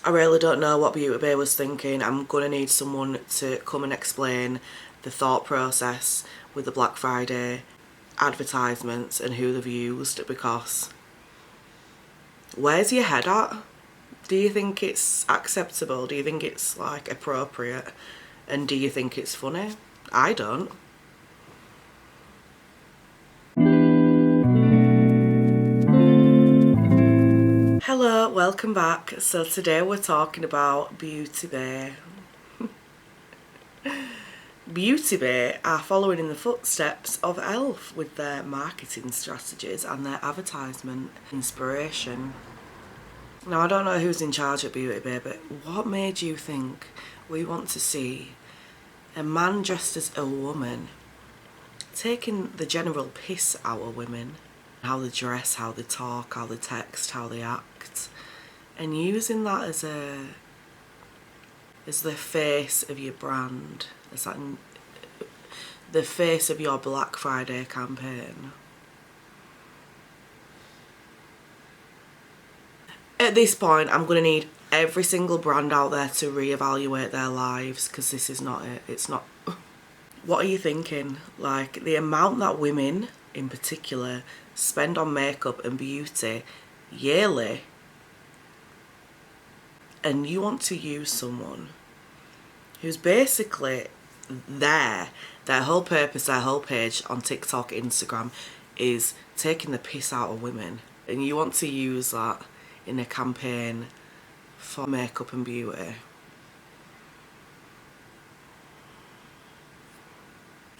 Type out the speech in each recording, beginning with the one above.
I really don't know what Beauty Bay was thinking. I'm gonna need someone to come and explain the thought process with the Black Friday advertisements and who they've used, because where's your head at? Do you think it's acceptable? Do you think it's like appropriate? And do you think it's funny? I don't. Hello, welcome back. So today we're talking about Beauty Bay. Beauty Bay are following in the footsteps of e.l.f. with their marketing strategies and their advertisement inspiration. Now, I don't know who's in charge at Beauty Bay, but what made you think we want to see a man dressed as a woman taking the general piss out of women? How they dress, how they talk, how they text, how they act, and using that as the face of your brand, as that the face of your Black Friday campaign. At this point, I'm going to need every single brand out there to reevaluate their lives, because this is not it. It's not. What are you thinking? Like, the amount that women in particular spend on makeup and beauty yearly, and you want to use someone who's basically their whole purpose, their whole page on TikTok, Instagram is taking the piss out of women, and you want to use that in a campaign for makeup and beauty.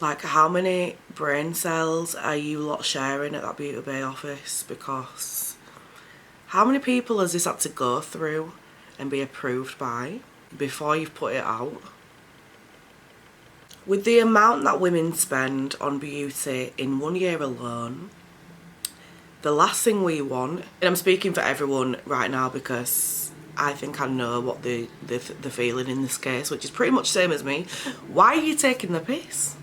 Like, how many brain cells are you lot sharing at that Beauty Bay office? Because how many people has this had to go through and be approved by before you've put it out? With the amount that women spend on beauty in 1 year alone, the last thing we want, and I'm speaking for everyone right now because I think I know what the feeling in this case, which is pretty much the same as me. Why are you taking the piss?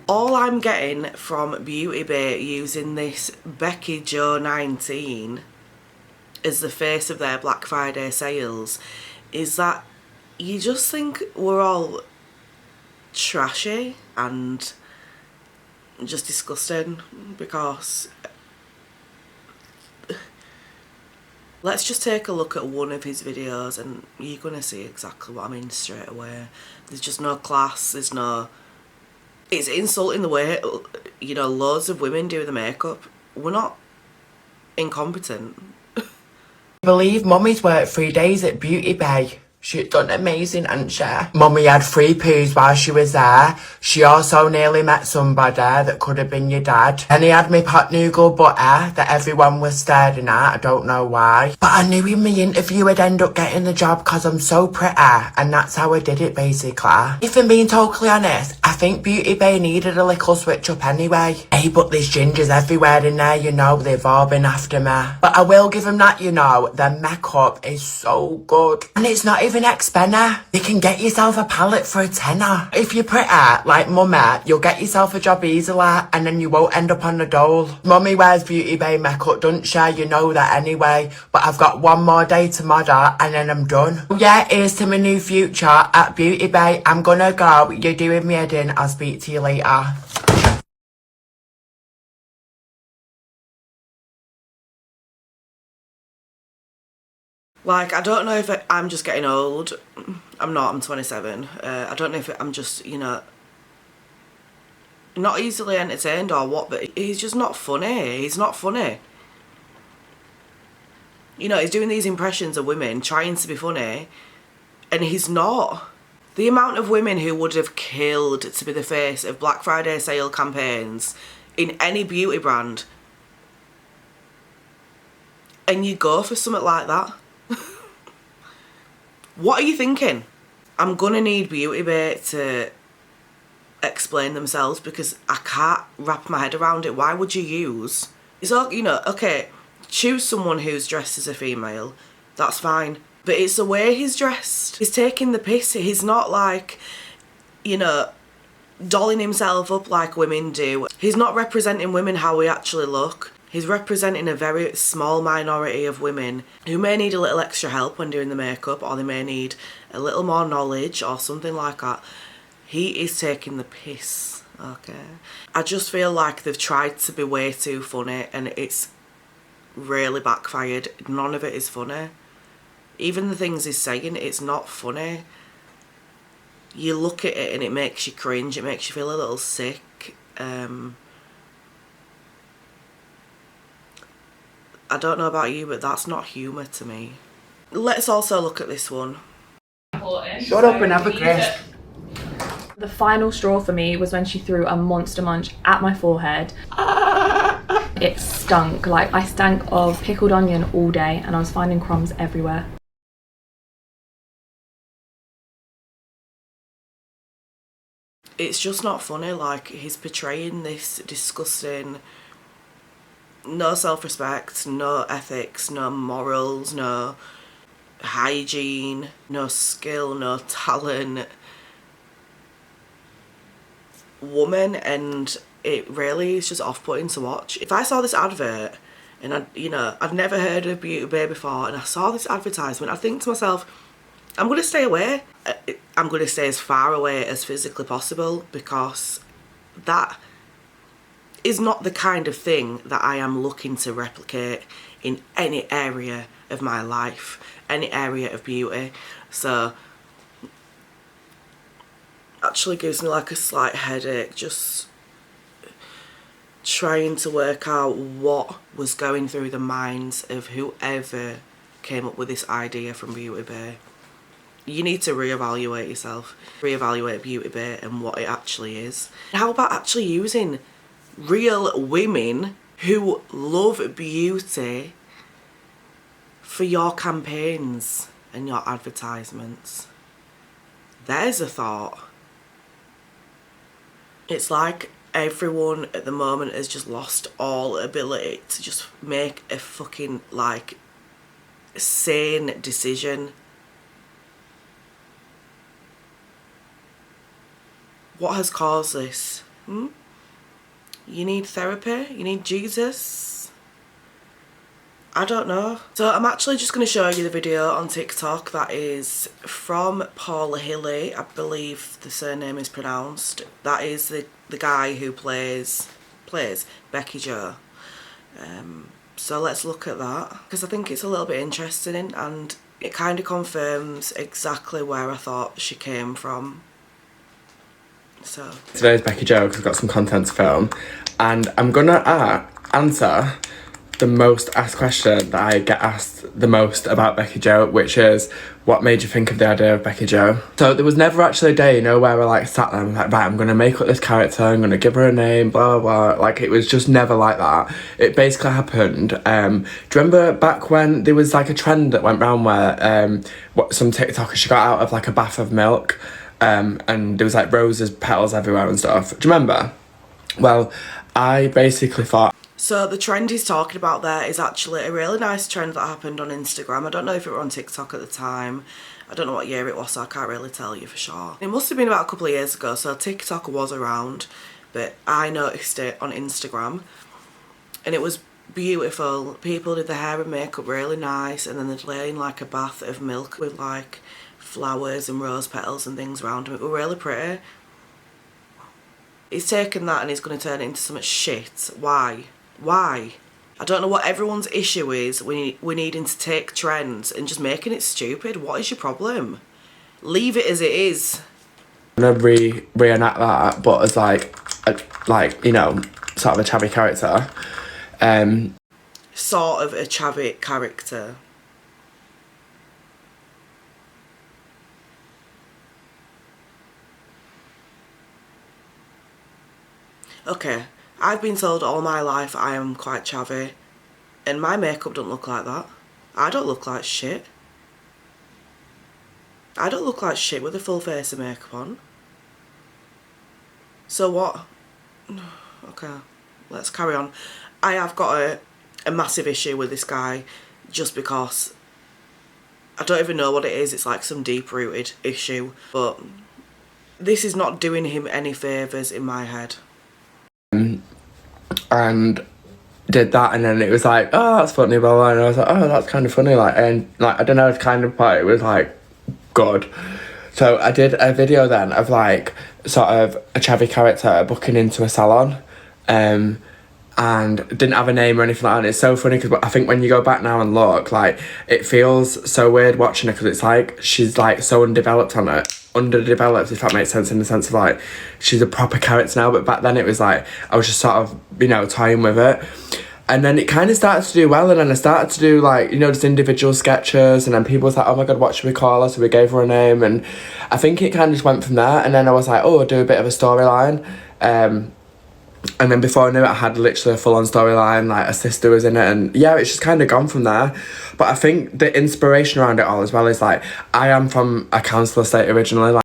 All I'm getting from Beauty Bay using this Becky Joe 19 as the face of their Black Friday sales is that you just think we're all trashy and just disgusting. Because let's just take a look at one of his videos and you're gonna see exactly what I mean straight away. There's just no class, there's no... It's insulting the way, you know, loads of women do the makeup. We're not incompetent. I believe Mummy's worked 3 days at Beauty Bay. She's done amazing, hasn't she? Mummy had 3 poos while she was there. She also nearly met somebody that could have been your dad. And he had me pot noodle butter that everyone was staring at. I don't know why. But I knew in my interview I'd end up getting the job because I'm so pretty. And that's how I did it, basically. If I'm being totally honest, I think Beauty Bay needed a little switch up anyway. Hey, but there's gingers everywhere in there, you know. They've all been after me. But I will give them that, you know. Their makeup is so good. And it's not even expensive. You can get yourself a palette for a tenner. If you're pretty, like Mummy, you'll get yourself a job easily and then you won't end up on the dole. Mummy wears Beauty Bay makeup, doesn't she? You know that anyway. But I've got one more day to model and then I'm done. Yeah, here's to my new future at Beauty Bay. I'm gonna go. You're doing me head in. I'll speak to you later. Like, I don't know if I'm just getting old. I'm not, I'm 27. I don't know if I'm just, you know, not easily entertained or what, but he's just not funny. He's not funny. You know, he's doing these impressions of women, trying to be funny, and he's not. The amount of women who would have killed to be the face of Black Friday sale campaigns in any beauty brand, and you go for something like that. What are you thinking? I'm gonna need Beauty Bay to explain themselves because I can't wrap my head around it. Why would you use... It's all, you know, okay, choose someone who's dressed as a female, that's fine. But it's the way he's dressed. He's taking the piss. He's not like, you know, dolling himself up like women do. He's not representing women how we actually look. He's representing a very small minority of women who may need a little extra help when doing the makeup, or they may need a little more knowledge or something like that. He is taking the piss, okay? I just feel like they've tried to be way too funny and it's really backfired. None of it is funny. Even the things he's saying, it's not funny. You look at it and it makes you cringe, it makes you feel a little sick. I don't know about you, but that's not humour to me. Let's also look at this one. Shut up and have a crisp. The final straw for me was when she threw a monster munch at my forehead. It stunk. Like, I stank of pickled onion all day and I was finding crumbs everywhere. It's just not funny. Like, he's portraying this disgusting, no self-respect, no ethics, no morals, no hygiene, no skill, no talent woman, and it really is just off-putting to watch. If I saw this advert and I'd never heard of Beauty Bay before and I saw this advertisement, I'd think to myself, I'm going to stay away. I'm going to stay as far away as physically possible, because that is not the kind of thing that I am looking to replicate in any area of my life, any area of beauty. So actually gives me like a slight headache just trying to work out what was going through the minds of whoever came up with this idea from Beauty Bay. You need to reevaluate yourself, reevaluate Beauty Bay and what it actually is. How about actually using real women who love beauty for your campaigns and your advertisements? There's a thought. It's like everyone at the moment has just lost all ability to just make a fucking, like, sane decision. What has caused this? You need therapy? You need Jesus? I don't know. So I'm actually just going to show you the video on TikTok that is from Paul Hilly, I believe the surname is pronounced. That is the guy who plays Becky Jo. So let's look at that, because I think it's a little bit interesting and it kind of confirms exactly where I thought she came from. So Today's Becky Jo because I've got some content to film, and I'm gonna answer the most asked question that I get asked the most about Becky Jo, which is, what made you think of the idea of Becky Jo? So there was never actually a day, where I like sat there and like, right, I'm gonna make up this character, I'm gonna give her a name, blah blah blah. Like, it was just never like that. It basically happened. Do you remember back when there was like a trend that went round where some TikToker, she got out of like a bath of milk, and there was like roses, petals everywhere and stuff. Do you remember? Well, I basically thought. So the trend he's talking about there is actually a really nice trend that happened on Instagram. I don't know if it were on TikTok at the time. I don't know what year it was, so I can't really tell you for sure. It must have been about a couple of years ago, so TikTok was around, but I noticed it on Instagram. And it was beautiful. People did their hair and makeup really nice, and then they'd lay in like a bath of milk with like flowers and rose petals and things around them. It were really pretty. He's taken that and he's going to turn it into some shit. Why? Why? I don't know what everyone's issue is when we're needing to take trends and just making it stupid. What is your problem? Leave it as it is. I'm gonna reenact that, but as like sort of a chavvy character. Sort of a chavvy character. Okay, I've been told all my life I am quite chavvy, and my makeup don't look like that. I don't look like shit. I don't look like shit with a full face of makeup on. So what? Okay, let's carry on. I have got a massive issue with this guy just because I don't even know what it is. It's like some deep-rooted issue, but this is not doing him any favours in my head. And did that, and then it was like, oh, that's funny, blah, blah, and I was like, oh, that's kind of funny, like, and like, I don't know, it's kind of like, it was like good. So I did a video then of like sort of a chavvy character booking into a salon, and didn't have a name or anything like that. And it's so funny because I think when you go back now and look, like, it feels so weird watching her because it's like she's like so underdeveloped, if that makes sense, in the sense of like she's a proper character now, but back then it was like I was just sort of, you know, toying with it. And then it kind of started to do well, and then I started to do like, you know, just individual sketches, and then people was like, oh my god, what should we call her? So we gave her a name, and I think it kind of just went from there. And then I was like, oh, I'll do a bit of a storyline. And then before I knew it, I had literally a full-on storyline, like a sister was in it, and yeah, it's just kind of gone from there. But I think the inspiration around it all as well is like, I am from a council estate originally, like.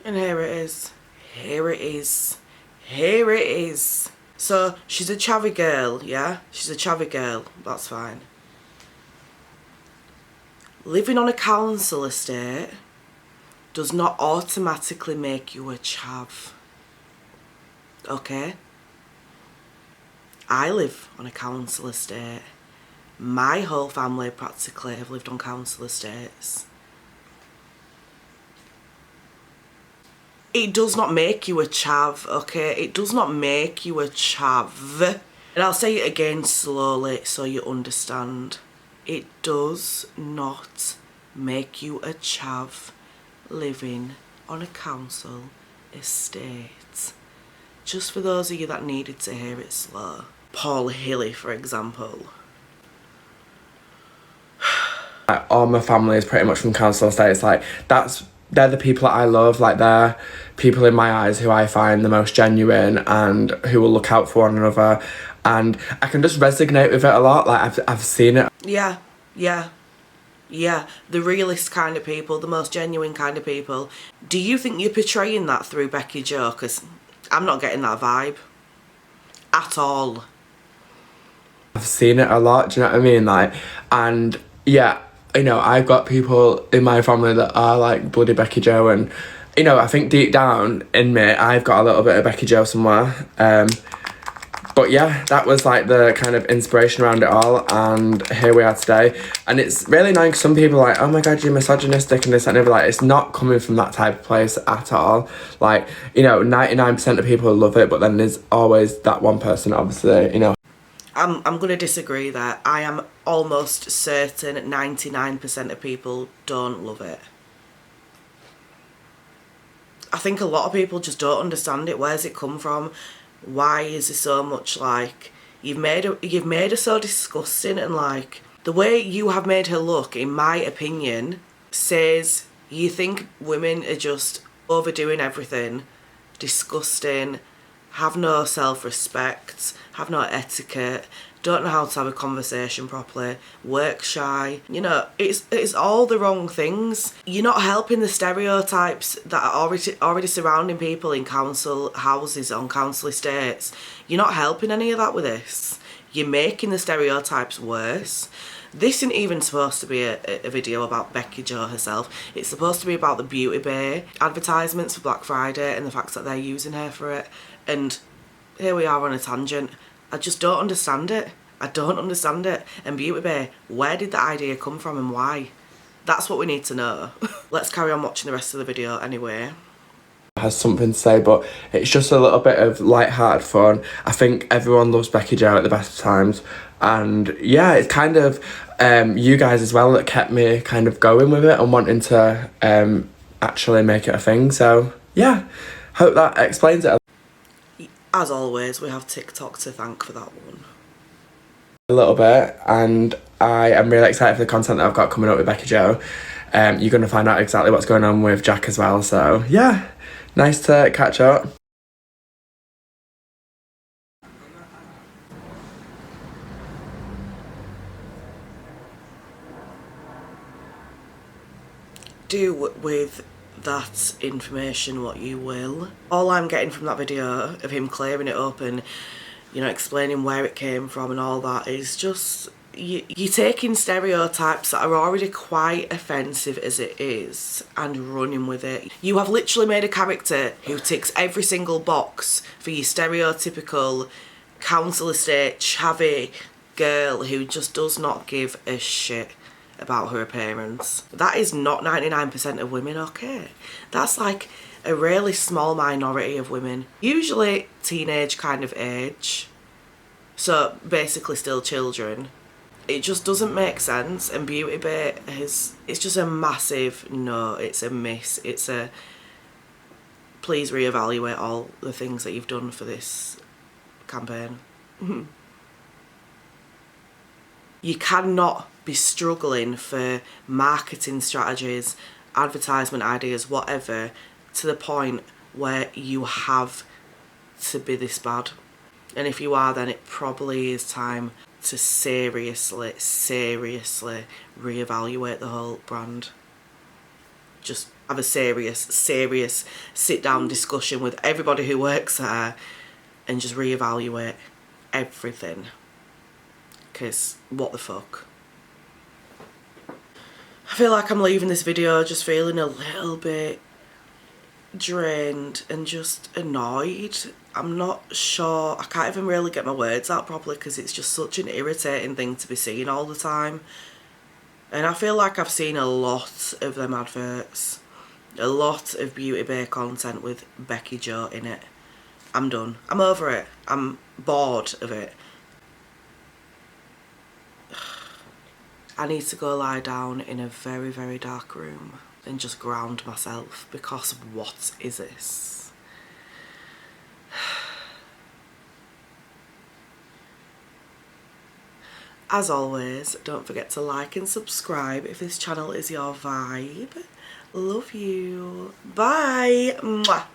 And here it is. Here it is. Here it is. So, she's a chavvy girl, yeah? She's a chavvy girl, that's fine. Living on a council estate does not automatically make you a chav. Okay? I live on a council estate. My whole family practically have lived on council estates. It does not make you a chav, okay? It does not make you a chav. And I'll say it again slowly so you understand. It does not make you a chav living on a council estate. Just for those of you that needed to hear it slow. Paul Hilly, for example. All my family is pretty much from council estates. Like, they're the people that I love. Like, they're people in my eyes who I find the most genuine and who will look out for one another. And I can just resonate with it a lot. Like, I've seen it. Yeah. The realist kind of people, the most genuine kind of people. Do you think you're portraying that through Becky Jo? Because I'm not getting that vibe. At all. I've seen it a lot, do you know what I mean? Like, and yeah, you know, I've got people in my family that are like bloody Becky Jo, and you know, I think deep down in me, I've got a little bit of Becky Jo somewhere. But yeah, that was like the kind of inspiration around it all, and here we are today. And it's really nice. Some people are like, oh my god, you're misogynistic and this and that. Like, it's not coming from that type of place at all. Like, you know, 99% of people love it, but then there's always that one person, obviously, you know. I'm going to disagree there. I am almost certain 99% of people don't love it. I think a lot of people just don't understand it. Where's it come from? Why is it so much like... You've made her so disgusting, and like... The way you have made her look, in my opinion, says you think women are just overdoing everything, disgusting, have no self-respect, have no etiquette, don't know how to have a conversation properly, work shy. You know, it's all the wrong things. You're not helping the stereotypes that are already surrounding people in council houses, on council estates. You're not helping any of that with this. You're making the stereotypes worse. This isn't even supposed to be a video about Becky Jo herself. It's supposed to be about the byeee advertisements for Black Friday and the fact that they're using her for it. And here we are on a tangent. I just don't understand it. I don't understand it. And byeee, where did the idea come from and why? That's what we need to know. Let's carry on watching the rest of the video anyway. Has something to say, but it's just a little bit of light-hearted fun. I think everyone loves Becky Jo at the best of times, and yeah, it's kind of you guys as well that kept me kind of going with it and wanting to actually make it a thing. So yeah, hope that explains it As always, we have TikTok to thank for that one. a little bit, and I am really excited for the content that I've got coming up with Becky Jo. You're going to find out exactly what's going on with Jack as well, so yeah, nice to catch up. Do with that information what you will. All I'm getting from that video of him clearing it up and, you know, explaining where it came from and all that is just you're taking stereotypes that are already quite offensive as it is and running with it. You have literally made a character who ticks every single box for your stereotypical council estate chavvy girl who just does not give a shit about her appearance. That is not 99% of women, okay? That's like a really small minority of women, usually teenage kind of age, so basically still children. It just doesn't make sense, and Beauty Bay it's just a massive no, it's a miss, it's a please reevaluate all the things that you've done for this campaign. You cannot be struggling for marketing strategies, advertisement ideas, whatever, to the point where you have to be this bad. And if you are, then it probably is time to seriously reevaluate the whole brand. Just have a serious sit down discussion with everybody who works there and just reevaluate everything. Because what the fuck? I feel like I'm leaving this video just feeling a little bit drained and just annoyed. I'm not sure, I can't even really get my words out properly because it's just such an irritating thing to be seeing all the time. And I feel like I've seen a lot of them adverts, a lot of Beauty Bay content with Becky Joe in it. I'm done. I'm over it. I'm bored of it. I need to go lie down in a very dark room and just ground myself, because what is this? As always, don't forget to like and subscribe if this channel is your vibe. Love you. Bye. Mwah.